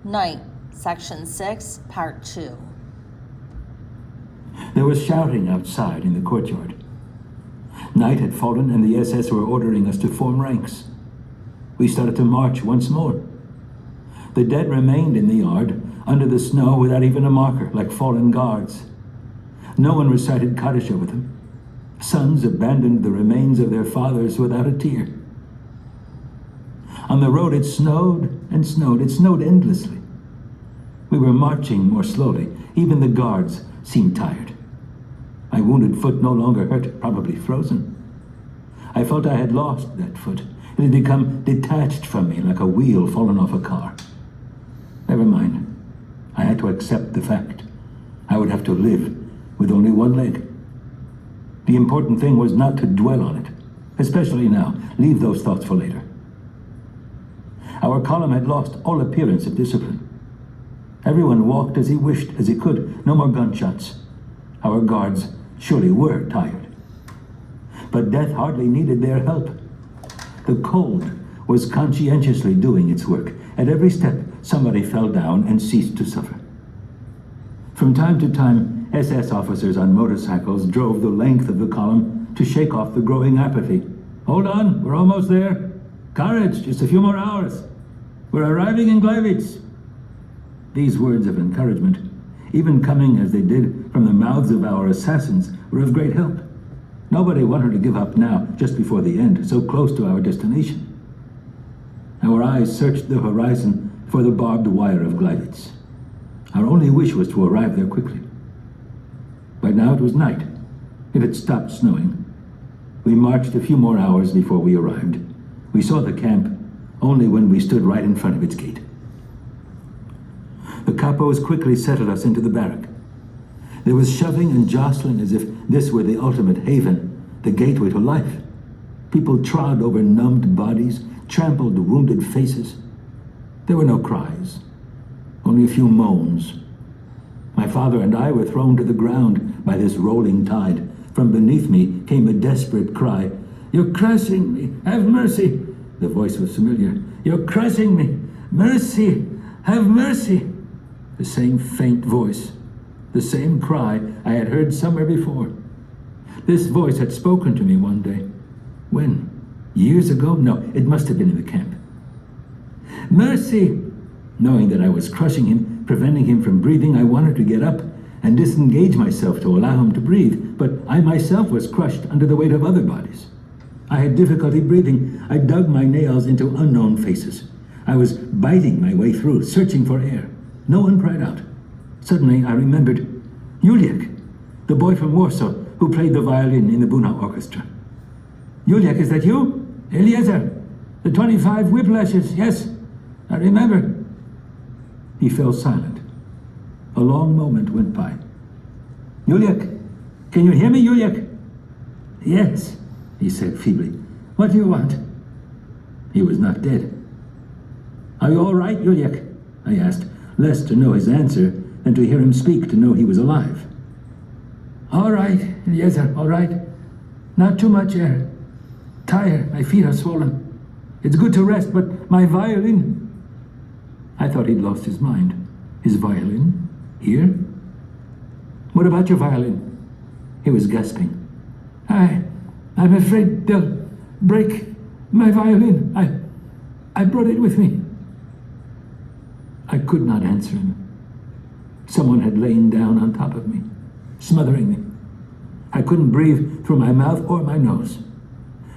Night, Section 6, Part 2. There was shouting outside in the courtyard. Night had fallen and the SS were ordering us to form ranks. We started to march once more. The dead remained in the yard, under the snow without even a marker, like fallen guards. No one recited Kaddish over them. Sons abandoned the remains of their fathers without a tear. On the road it snowed and snowed. It snowed endlessly. We were marching more slowly. Even the guards seemed tired. My wounded foot no longer hurt, probably frozen. I felt I had lost that foot. It had become detached from me like a wheel fallen off a car. Never mind. I had to accept the fact. I would have to live with only one leg. The important thing was not to dwell on it, especially now. Leave those thoughts for later. Our column had lost all appearance of discipline. Everyone walked as he wished, as he could. No more gunshots. Our guards surely were tired. But death hardly needed their help. The cold was conscientiously doing its work. At every step, somebody fell down and ceased to suffer. From time to time, SS officers on motorcycles drove the length of the column to shake off the growing apathy. Hold on, we're almost there. Courage, just a few more hours. We're arriving in Gleiwitz. These words of encouragement, even coming as they did from the mouths of our assassins, were of great help. Nobody wanted to give up now, just before the end, so close to our destination. Our eyes searched the horizon for the barbed wire of Gleiwitz. Our only wish was to arrive there quickly. By now it was night. It had stopped snowing. We marched a few more hours before we arrived. We saw the camp only when we stood right in front of its gate. The capos quickly settled us into the barrack. There was shoving and jostling as if this were the ultimate haven, the gateway to life. People trod over numbed bodies, trampled wounded faces. There were no cries, only a few moans. My father and I were thrown to the ground by this rolling tide. From beneath me came a desperate cry. "You're crushing me! Have mercy!" The voice was familiar. "You're crushing me! Mercy! Have mercy!" The same faint voice, the same cry I had heard somewhere before. This voice had spoken to me one day. When? Years ago? No, it must have been in the camp. "Mercy!" Knowing that I was crushing him, preventing him from breathing, I wanted to get up and disengage myself to allow him to breathe, but I myself was crushed under the weight of other bodies. I had difficulty breathing. I dug my nails into unknown faces. I was biting my way through, searching for air. No one cried out. Suddenly I remembered Juliek, the boy from Warsaw who played the violin in the Buna orchestra. "Juliek, is that you? Eliezer, the 25 whiplashes, yes, I remember." He fell silent. A long moment went by. "Juliek, can you hear me, Juliek?" "Yes," he said feebly. "What do you want?" He was not dead. "Are you all right, Juliek?" I asked, less to know his answer than to hear him speak to know he was alive. "All right, Eliezer, all right. Not too much air. Tired, my feet are swollen. It's good to rest, but my violin..." I thought he'd lost his mind. His violin? Here? "What about your violin?" He was gasping. I'm afraid they'll break my violin. I brought it with me." I could not answer him. Someone had lain down on top of me, smothering me. I couldn't breathe through my mouth or my nose.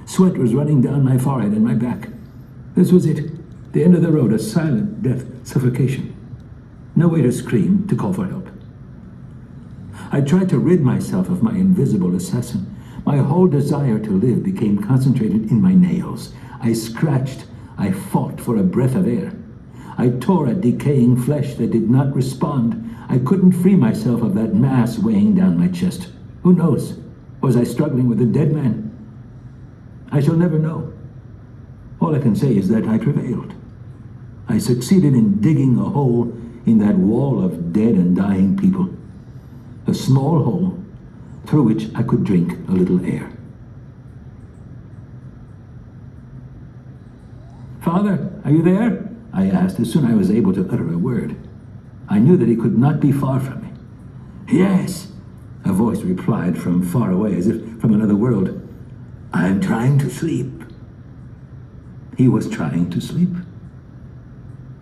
Sweat was running down my forehead and my back. This was it, the end of the road, a silent death, suffocation. No way to scream, to call for help. I tried to rid myself of my invisible assassin. My whole desire to live became concentrated in my nails. I scratched. I fought for a breath of air. I tore at decaying flesh that did not respond. I couldn't free myself of that mass weighing down my chest. Who knows? Was I struggling with a dead man? I shall never know. All I can say is that I prevailed. I succeeded in digging a hole in that wall of dead and dying people. A small hole through which I could drink a little air. "Father, are you there?" I asked as soon as I was able to utter a word. I knew that he could not be far from me. Yes, a voice replied from far away, as if from another world. I am trying to sleep. He was trying to sleep.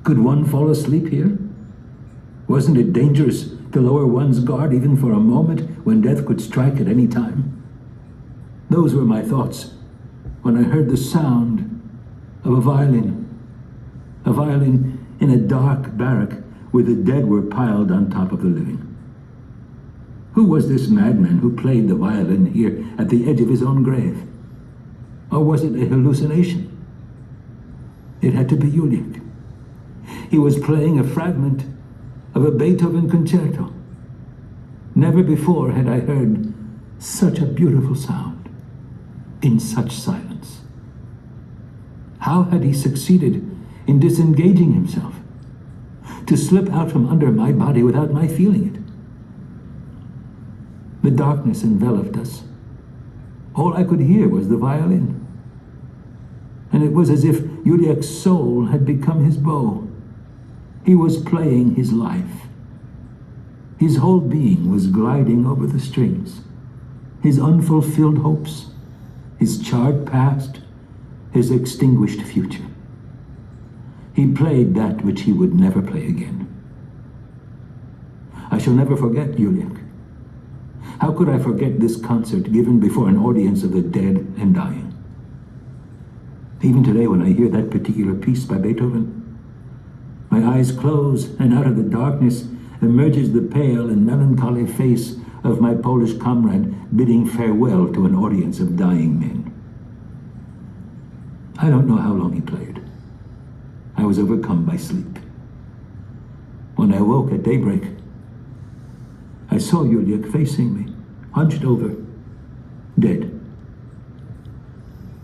Could one fall asleep here? Wasn't it dangerous to lower one's guard even for a moment when death could strike at any time? Those were my thoughts when I heard the sound of a violin in a dark barrack where the dead were piled on top of the living. Who was this madman who played the violin here at the edge of his own grave? Or was it a hallucination? It had to be Juliek. He was playing a fragment of a Beethoven concerto. Never before had I heard such a beautiful sound in such silence. How had he succeeded in disengaging himself, to slip out from under my body without my feeling it? The darkness enveloped us. All I could hear was the violin. And it was as if Juliek's soul had become his bow. He was playing his life. His whole being was gliding over the strings. His unfulfilled hopes, his charred past, his extinguished future. He played that which he would never play again. I shall never forget Juliek. How could I forget this concert given before an audience of the dead and dying? Even today, when I hear that particular piece by Beethoven, my eyes close, and out of the darkness emerges the pale and melancholy face of my Polish comrade bidding farewell to an audience of dying men. I don't know how long he played. I was overcome by sleep. When I woke at daybreak, I saw Juliek facing me, hunched over, dead.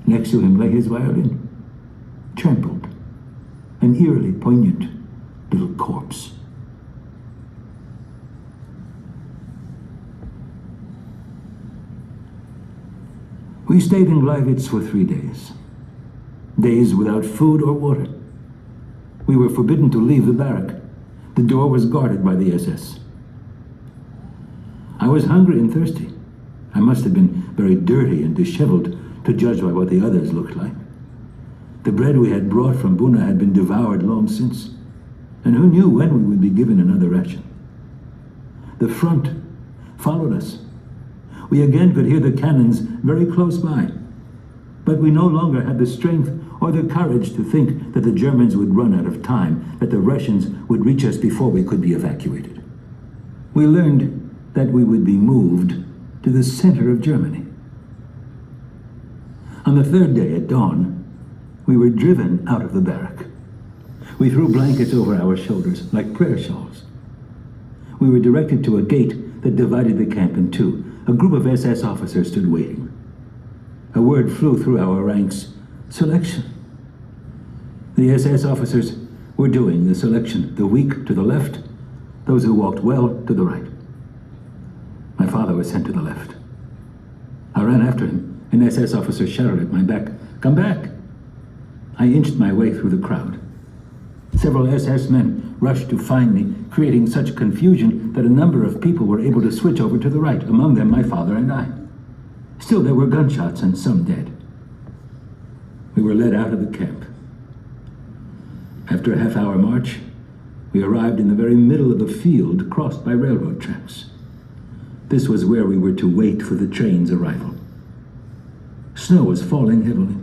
Next to him lay his violin, trampled, an eerily poignant little corpse. We stayed in Gleiwitz for 3 days. Days without food or water. We were forbidden to leave the barrack. The door was guarded by the SS. I was hungry and thirsty. I must have been very dirty and disheveled to judge by what the others looked like. The bread we had brought from Buna had been devoured long since, and who knew when we would be given another ration? The front followed us. We again could hear the cannons very close by, but we no longer had the strength or the courage to think that the Germans would run out of time, that the Russians would reach us before we could be evacuated. We learned that we would be moved to the center of Germany. On the third day at dawn, we were driven out of the barrack. We threw blankets over our shoulders like prayer shawls. We were directed to a gate that divided the camp in two. A group of SS officers stood waiting. A word flew through our ranks: selection. The SS officers were doing the selection, the weak to the left, those who walked well to the right. My father was sent to the left. I ran after him. An SS officer shouted at my back, "Come back!" I inched my way through the crowd. Several SS men rushed to find me, creating such confusion that a number of people were able to switch over to the right, among them my father and I. Still, there were gunshots and some dead. We were led out of the camp. After a half-hour march, we arrived in the very middle of a field crossed by railroad tracks. This was where we were to wait for the train's arrival. Snow was falling heavily.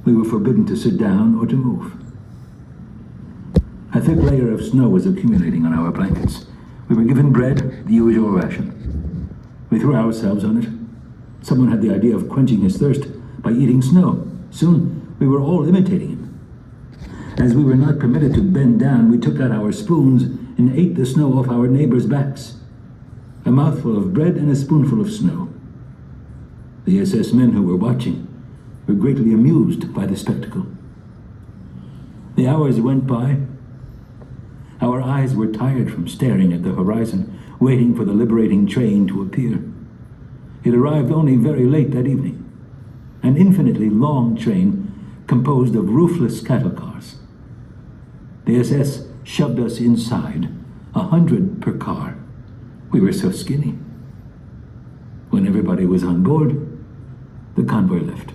We were forbidden to sit down or to move. A thick layer of snow was accumulating on our blankets. We were given bread, the usual ration. We threw ourselves on it. Someone had the idea of quenching his thirst by eating snow. Soon, we were all imitating him. As we were not permitted to bend down, we took out our spoons and ate the snow off our neighbors' backs. A mouthful of bread and a spoonful of snow. The SS men who were watching were greatly amused by the spectacle. The hours went by. Our eyes were tired from staring at the horizon, waiting for the liberating train to appear. It arrived only very late that evening. An infinitely long train composed of roofless cattle cars. The SS shoved us inside, 100 per car. We were so skinny. When everybody was on board, the convoy left.